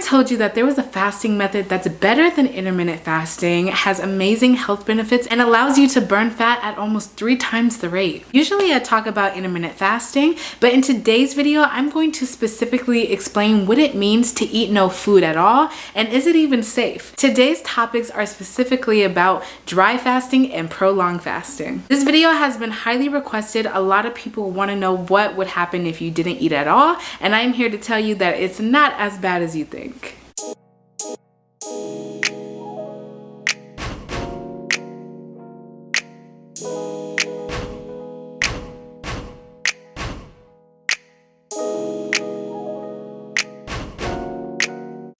told you that there was a fasting method that's better than intermittent fasting, has amazing health benefits, and allows you to burn fat at almost 3 times the rate. Usually I talk about intermittent fasting, but in today's video, I'm going to specifically explain what it means to eat no food at all, and is it even safe? Today's topics are specifically about dry fasting and prolonged fasting. This video has been highly requested. A lot of people want to know what would happen if you didn't eat at all, and I'm here to tell you that it's not as bad as you think.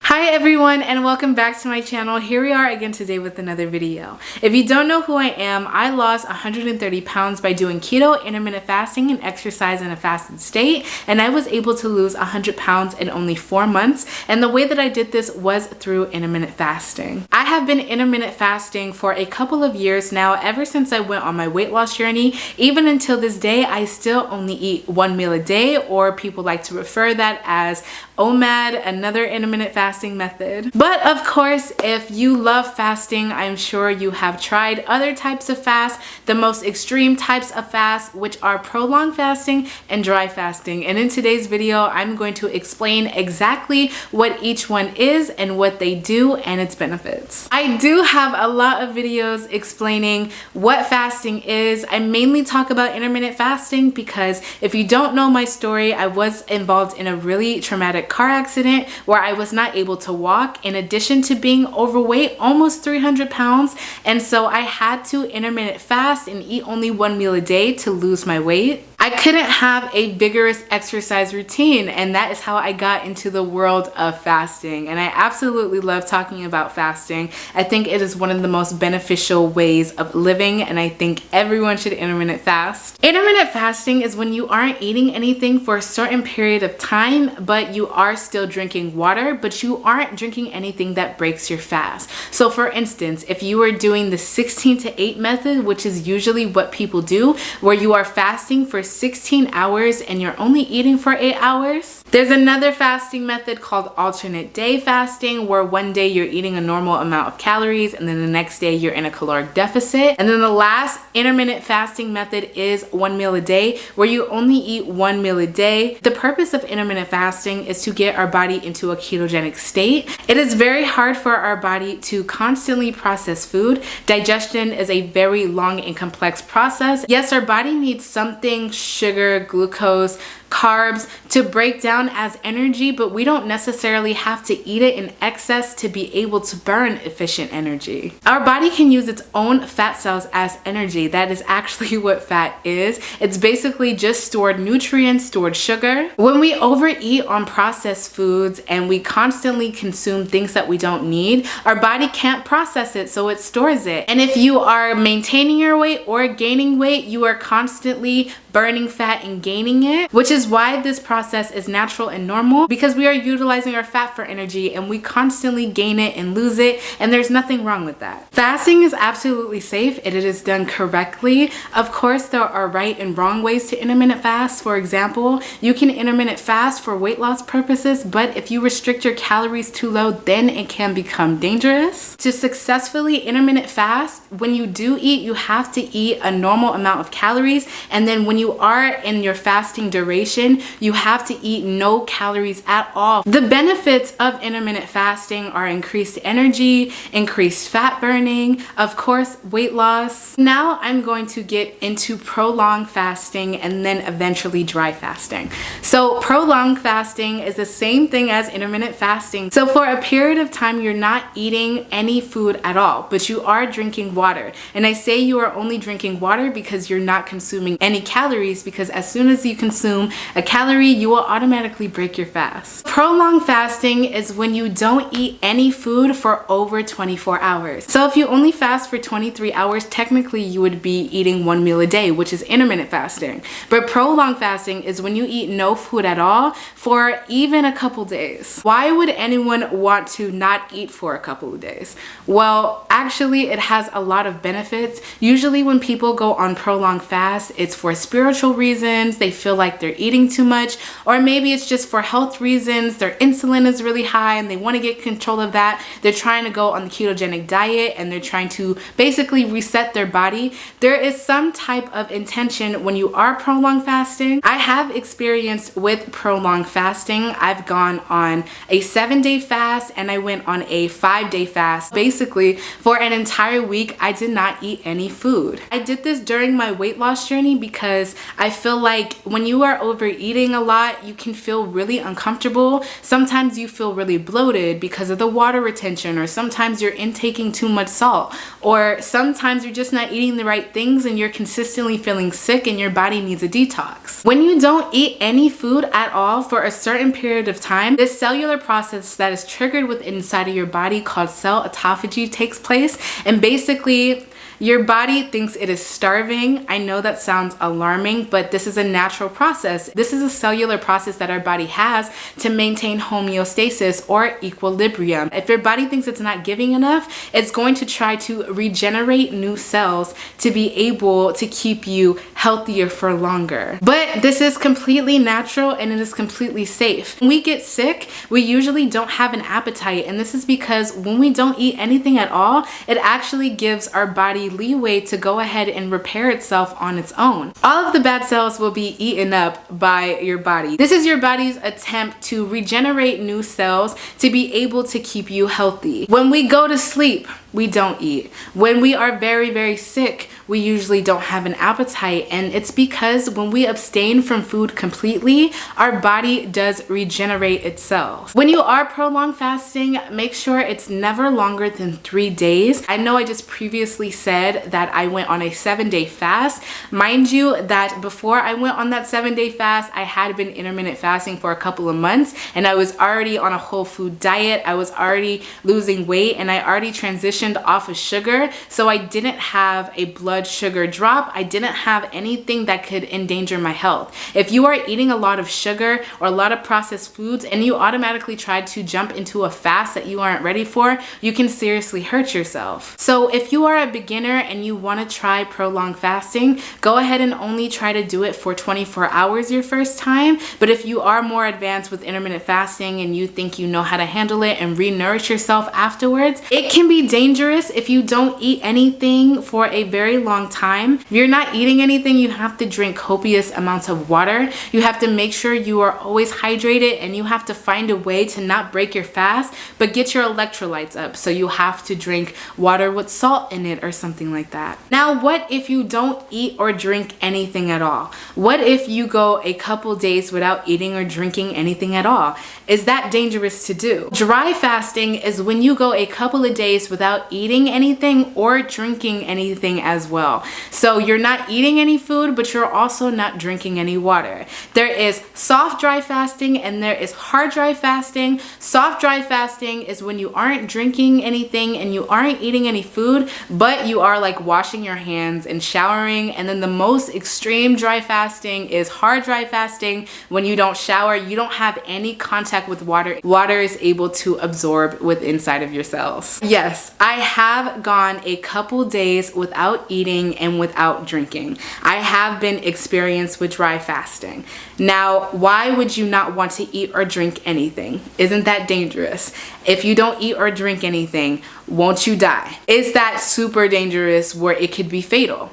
Hi everyone, and welcome back to my channel. Here we are again today with another video. If you don't know who I am, I lost 130 pounds by doing keto, intermittent fasting, and exercise in a fasted state, and I was able to lose 100 pounds in only 4 months, and the way that I did this was through intermittent fasting. I have been intermittent fasting for a couple of years now, ever since I went on my weight loss journey. Even until this day, I still only eat 1 meal a day, or people like to refer that as OMAD, another intermittent fasting method. But of course, if you love fasting, I'm sure you have tried other types of fast, the most extreme types of fast, which are prolonged fasting and dry fasting. And in today's video, I'm going to explain exactly what each one is and what they do and its benefits. I do have a lot of videos explaining what fasting is. I mainly talk about intermittent fasting because if you don't know my story, I was involved in a really traumatic car accident where I was not able to walk, in addition to being overweight, almost 300 pounds. And so I had to intermittent fast and eat only 1 meal a day to lose my weight. I couldn't have a vigorous exercise routine, and that is how I got into the world of fasting. And I absolutely love talking about fasting. I think it is one of the most beneficial ways of living, and I think everyone should intermittent fast. Intermittent fasting is when you aren't eating anything for a certain period of time, but you are still drinking water, but you aren't drinking anything that breaks your fast. So for instance, if you are doing the 16 to 8 method, which is usually what people do, where you are fasting for 16 hours and you're only eating for 8 hours. There's another fasting method called alternate day fasting, where one day you're eating a normal amount of calories and then the next day you're in a caloric deficit. And then the last intermittent fasting method is 1 meal a day, where you only eat 1 meal a day. The purpose of intermittent fasting is to get our body into a ketogenic state. It is very hard for our body to constantly process food. Digestion is a very long and complex process. Yes, our body needs something, sugar, glucose, carbs, to break down as energy, but we don't necessarily have to eat it in excess to be able to burn efficient energy. Our body can use its own fat cells as energy. That is actually what fat is. It's basically just stored nutrients, stored sugar. When we overeat on processed foods and we constantly consume things that we don't need, our body can't process it, so it stores it. And if you are maintaining your weight or gaining weight, you are constantly burning fat and gaining it, which is why this process is natural and normal, because we are utilizing our fat for energy and we constantly gain it and lose it, and there's nothing wrong with that. Fasting is absolutely safe if it is done correctly. Of course, there are right and wrong ways to intermittent fast. For example, you can intermittent fast for weight loss purposes, but if you restrict your calories too low, then it can become dangerous. To successfully intermittent fast, when you do eat, you have to eat a normal amount of calories, and then when you are in your fasting duration, you have to eat no calories at all. The benefits of intermittent fasting are increased energy, increased fat burning, of course, weight loss. Now I'm going to get into prolonged fasting and then eventually dry fasting. So prolonged fasting is the same thing as intermittent fasting. So for a period of time, you're not eating any food at all, but you are drinking water. And I say you are only drinking water because you're not consuming any calories, because as soon as you consume a calorie, you will automatically break your fast. Prolonged fasting is when you don't eat any food for over 24 hours. So if you only fast for 23 hours, technically you would be eating 1 meal a day, which is intermittent fasting. But prolonged fasting is when you eat no food at all for even a couple days. Why would anyone want to not eat for a couple of days? Well, actually, it has a lot of benefits. Usually when people go on prolonged fast, it's for spiritual spiritual reasons, they feel like they're eating too much, or maybe it's just for health reasons, their insulin is really high and they want to get control of that. They're trying to go on the ketogenic diet and they're trying to basically reset their body. There is some type of intention when you are prolonged fasting. I have experienced with prolonged fasting. I've gone on a 7-day fast and I went on a 5-day fast. Basically, for an entire week, I did not eat any food. I did this during my weight loss journey because I feel like when you are overeating a lot, you can feel really uncomfortable. Sometimes you feel really bloated because of the water retention, or sometimes you're intaking too much salt, or sometimes you're just not eating the right things and you're consistently feeling sick and your body needs a detox. When you don't eat any food at all for a certain period of time, this cellular process that is triggered within inside of your body called cell autophagy takes place, and basically your body thinks it is starving. I know that sounds alarming, but this is a natural process. This is a cellular process that our body has to maintain homeostasis or equilibrium. If your body thinks it's not giving enough, it's going to try to regenerate new cells to be able to keep you healthier for longer. But this is completely natural and it is completely safe. When we get sick, we usually don't have an appetite, and this is because when we don't eat anything at all, it actually gives our body leeway to go ahead and repair itself on its own. All of the bad cells will be eaten up by your body. This is your body's attempt to regenerate new cells to be able to keep you healthy. When we go to sleep, we don't eat. When we are very, very sick, we usually don't have an appetite, and it's because when we abstain from food completely, our body does regenerate itself. When you are prolonged fasting, make sure it's never longer than 3 days. I know I just previously said that I went on a 7-day fast. Mind you that before I went on that 7-day fast, I had been intermittent fasting for a couple of months, and I was already on a whole food diet. I was already losing weight, and I already transitioned off of sugar, so I didn't have a blood sugar drop. I didn't have anything that could endanger my health. If you are eating a lot of sugar or a lot of processed foods and you automatically try to jump into a fast that you aren't ready for, you can seriously hurt yourself. So if you are a beginner and you want to try prolonged fasting, go ahead and only try to do it for 24 hours your first time. But if you are more advanced with intermittent fasting and you think you know how to handle it and re-nourish yourself afterwards, it can be dangerous if you don't eat anything for a very long time. If you're not eating anything, you have to drink copious amounts of water. You have to make sure you are always hydrated, and you have to find a way to not break your fast but get your electrolytes up. So you have to drink water with salt in it or something like that. Now, what if you don't eat or drink anything at all? What if you go a couple days without eating or drinking anything at all? Is that dangerous to do? Dry fasting is when you go a couple of days without eating anything or drinking anything as well. So you're not eating any food, but you're also not drinking any water. There is soft dry fasting and there is hard dry fasting. Soft dry fasting is when you aren't drinking anything and you aren't eating any food, but you are like washing your hands and showering. And then the most extreme dry fasting is hard dry fasting, when you don't shower, you don't have any contact with water. Water is able to absorb with inside of your cells. Yes, I have gone a couple days without eating and without drinking. I have been experienced with dry fasting. Now, why would you not want to eat or drink anything? Isn't that dangerous? If you don't eat or drink anything, won't you die? Is that super dangerous where it could be fatal?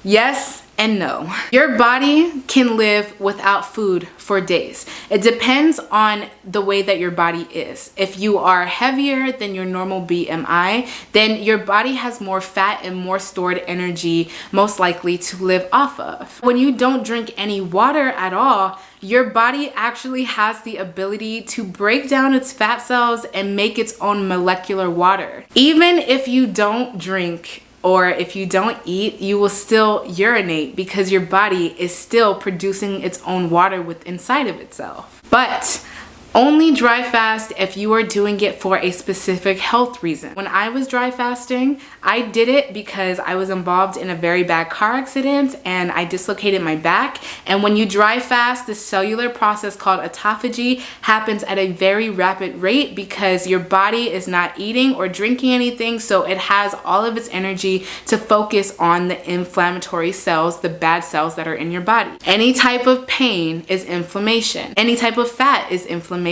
Yes and no. Your body can live without food for days. It depends on the way that your body is. If you are heavier than your normal BMI, then your body has more fat and more stored energy, most likely to live off of. When you don't drink any water at all, your body actually has the ability to break down its fat cells and make its own molecular water. Even if you don't drink or if you don't eat, you will still urinate because your body is still producing its own water with inside of itself. But Only dry fast if you are doing it for a specific health reason. When I was dry fasting, I did it because I was involved in a very bad car accident and I dislocated my back. And when you dry fast, the cellular process called autophagy happens at a very rapid rate because your body is not eating or drinking anything, so it has all of its energy to focus on the inflammatory cells, the bad cells that are in your body. Any type of pain is inflammation. Any type of fat is inflammation.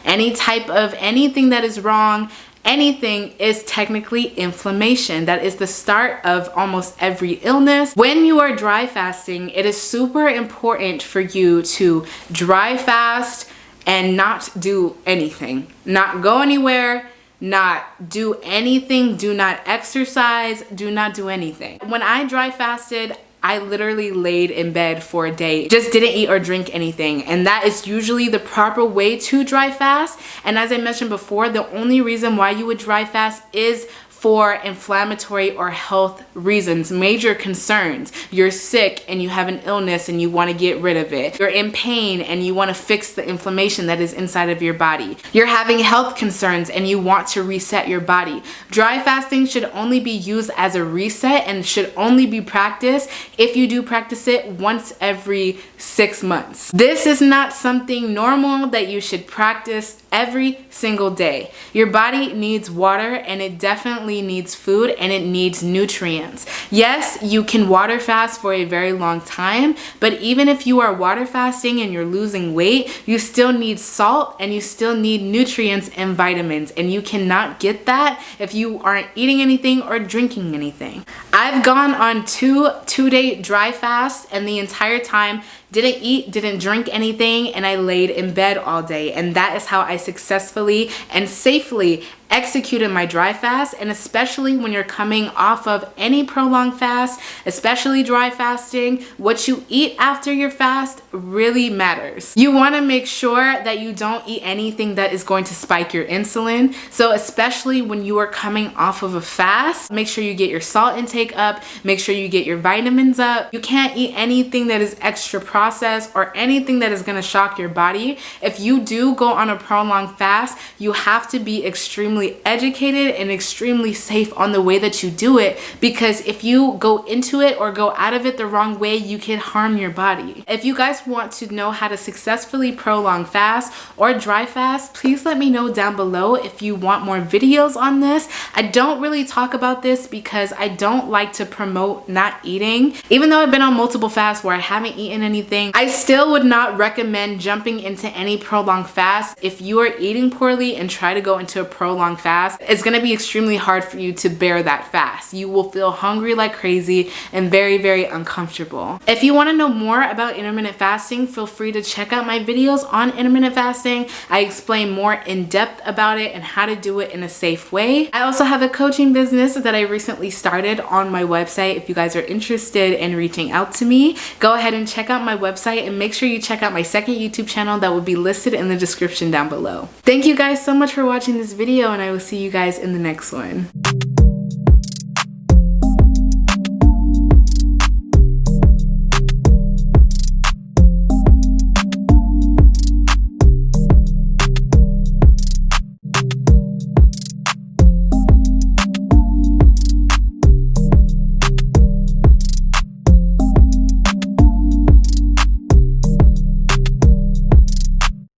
Any type of anything that is wrong, anything is technically inflammation. That is the start of almost every illness. When you are dry fasting, it is super important for you to dry fast and not do anything. Not go anywhere, not do anything, do not exercise, do not do anything. When I dry fasted, I literally laid in bed for a day, just didn't eat or drink anything. And that is usually the proper way to dry fast. And as I mentioned before, the only reason why you would dry fast is for inflammatory or health reasons, major concerns. You're sick and you have an illness and you want to get rid of it. You're in pain and you want to fix the inflammation that is inside of your body. You're having health concerns and you want to reset your body. Dry fasting should only be used as a reset and should only be practiced if you do practice it once every 6 months. This is not something normal that you should practice every single day. Your body needs water and it definitely needs food and it needs nutrients. Yes, you can water fast for a very long time, but even if you are water fasting and you're losing weight, you still need salt and you still need nutrients and vitamins, and you cannot get that if you aren't eating anything or drinking anything. I've gone on two-day dry fasts and the entire time didn't eat, didn't drink anything, and I laid in bed all day. And that is how I successfully and safely executed my dry fast. And especially when you're coming off of any prolonged fast, especially dry fasting, what you eat after your fast really matters. You want to make sure that you don't eat anything that is going to spike your insulin. So especially when you are coming off of a fast, make sure you get your salt intake up, make sure you get your vitamins up. You can't eat anything that is extra processed or anything that is going to shock your body. If you do go on a prolonged fast, you have to be extremely educated and extremely safe on the way that you do it, because if you go into it or go out of it the wrong way, you can harm your body. If you guys want to know how to successfully prolong fast or dry fast, please let me know down below if you want more videos on this. I don't really talk about this because I don't like to promote not eating. Even though I've been on multiple fasts where I haven't eaten anything, I still would not recommend jumping into any prolonged fast. If you are eating poorly and try to go into a prolonged fast, it's going to be extremely hard for you to bear that fast. You will feel hungry like crazy and very, very uncomfortable. If you want to know more about intermittent fasting, feel free to check out my videos on intermittent fasting. I explain more in depth about it and how to do it in a safe way. I also have a coaching business that I recently started on my website. If you guys are interested in reaching out to me, go ahead and check out my website and make sure you check out my second YouTube channel that will be listed in the description down below. Thank you guys so much for watching this video, and I will see you guys in the next one.